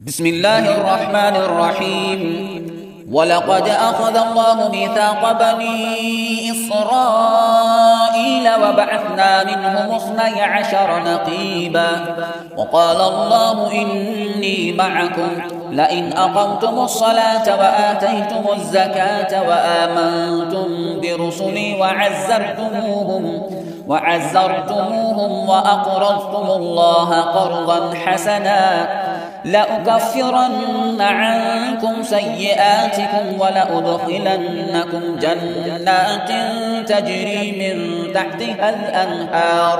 بسم الله الرحمن الرحيم. ولقد أخذ الله ميثاق بني إسرائيل وبعثنا منهم 12 نقيبا وقال الله إني معكم لئن أقمتم الصلاة وآتيتم الزكاة وآمنتم برسلي وعزرتموهم وأقرضتم الله قرضا حسنا لأكفرن عنكم سيئاتكم ولأدخلنكم جنات تجري من تحتها الأنهار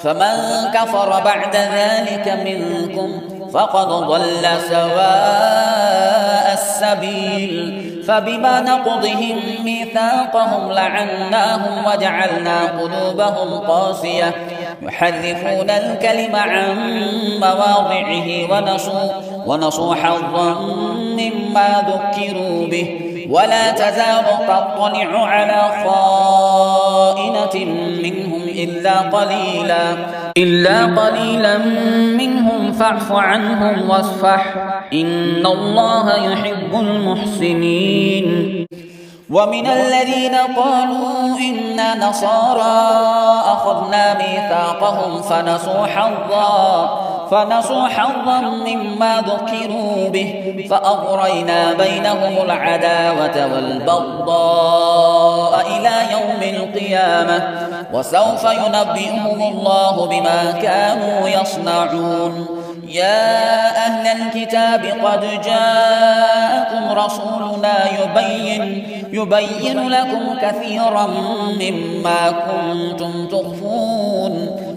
فمن كفر بعد ذلك منكم فقد ضل سواء السبيل. فبما نقضهم ميثاقهم لعناهم وجعلنا قلوبهم قاسية يحرفون الكلم عن مواضعه ونسوا حظا مما ذكروا به ولا تزال تطلع على خائنة منهم إلا قليلا منهم فاعف عنهم واصفح إن الله يحب المحسنين. ومن الذين قالوا إنا نصارى أخذنا ميثاقهم فنسوا حظا مما ذكروا به فأغرينا بينهم العداوة والبغضاء إلى يوم القيامة وسوف ينبئهم الله بما كانوا يصنعون. يا أهل الكتاب قد جاءكم رسولنا يبين لكم كثيرا مما كنتم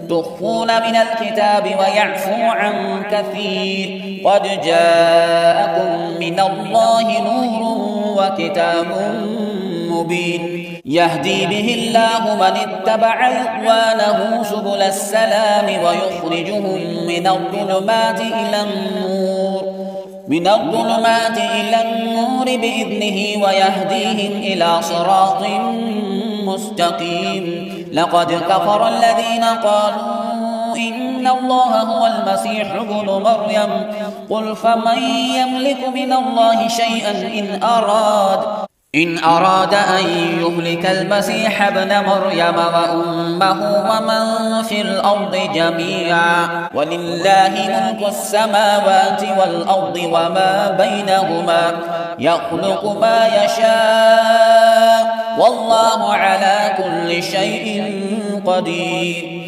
تخفون من الكتاب ويعفو عن كثير قد جاءكم من الله نور وكتاب مبين يهدي به الله من اتبع رضوانه سبل السلام ويخرجهم من الظلمات إلى النور بإذنه ويهديهم إلى صراط مستقيم. لقد كفر الذين قالوا إن الله هو المسيح ابن مريم قل فمن يملك من الله شيئا إن أراد أن يهلك المسيح ابن مريم وأمه ومن في الأرض جميعا ولله ملك السماوات والأرض وما بينهما يخلق ما يشاء والله على كل شيء قدير.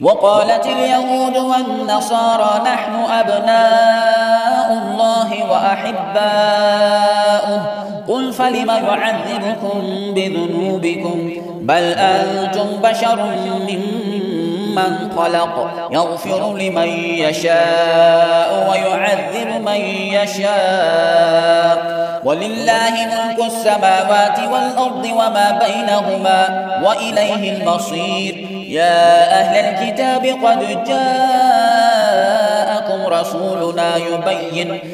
وقالت اليهود والنصارى نحن أبناء الله وأحباؤه قل فلم يعذبكم بذنوبكم بل أنتم بشر ممن خلق يغفر لمن يشاء ويعذب من يشاء ولله ملك السماوات والأرض وما بينهما وإليه المصير. يا أهل الكتاب قد جاءكم رسولنا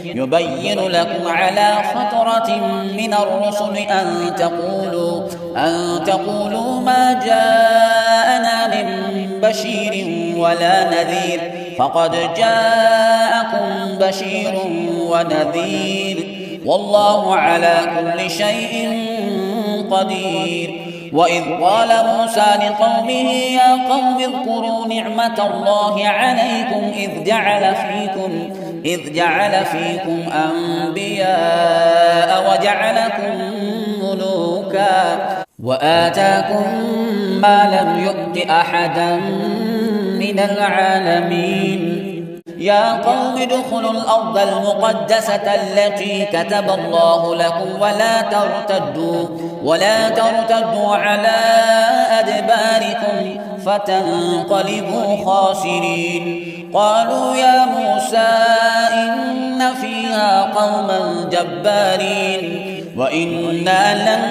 يبين لكم على فترة من الرسل أن تقولوا ما جاءنا من بشير ولا نذير فقد جاءكم بشير ونذير والله على كل شيء قدير. وإذ قال موسى لقومه يا قوم اذكروا نعمة الله عليكم إذ جعل فيكم أنبياء وجعلكم ملوكا وآتاكم ما لم يؤت أحدا من العالمين. يا قوم ادخلوا الأرض المقدسة التي كتب الله لكم ولا ترتدوا على أدباركم فتنقلبوا خاسرين. قالوا يا موسى إن فيها قوما جبارين وإنا لن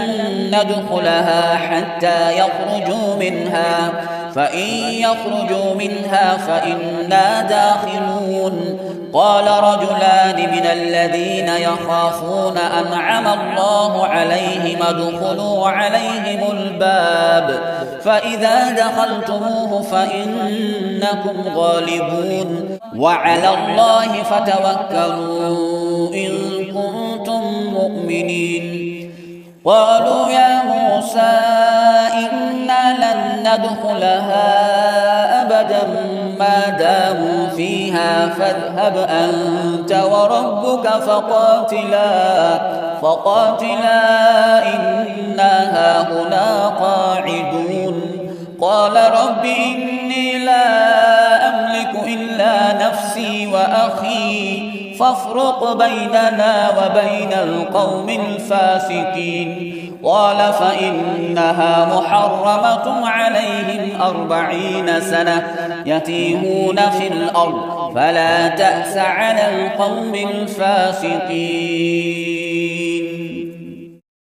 ندخلها حتى يخرجوا منها فإن يخرجوا منها فإنا داخلون. قال رجلان من الذين يخافون أنعم الله عليهم ادخلوا عليهم الباب فإذا دخلتموه فإنكم غالبون وعلى الله فتوكلوا إن كنتم مؤمنين. قالوا يا موسى إنا لن ندخلها أبدا ما داموا فيها فاذهب أنت وربك فقاتلا إنا هاهنا قاعدون. قال رب إني لا أملك إلا نفسي وأخي فافرق بيننا وبين القوم الفاسقين. قال فإنها محرمة عليهم 40 سنة يتيهون في الأرض فلا تأس على القوم الفاسقين.